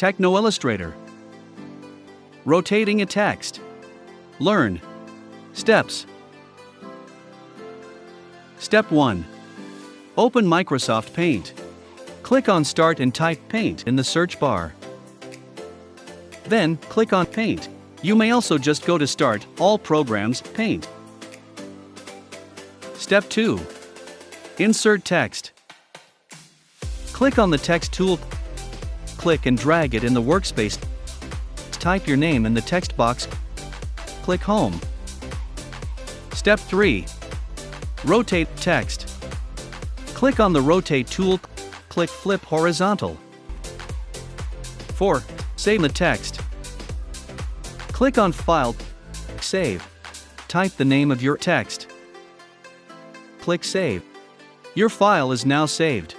TechnoIllustrator. Rotating a text. Learn. Steps. Step 1. Open Microsoft Paint. Click on Start and type Paint in the search bar. Then, click on Paint. You may also just go to Start, All Programs, Paint. Step 2. Insert text. Click on the text tool. Click and drag it in the workspace. Type your name in the text box. Click Home. Step 3. Rotate text. Click on the Rotate tool. Click Flip Horizontal. 4. Save the text. Click on File. Save. Type the name of your text. Click Save. Your file is now saved.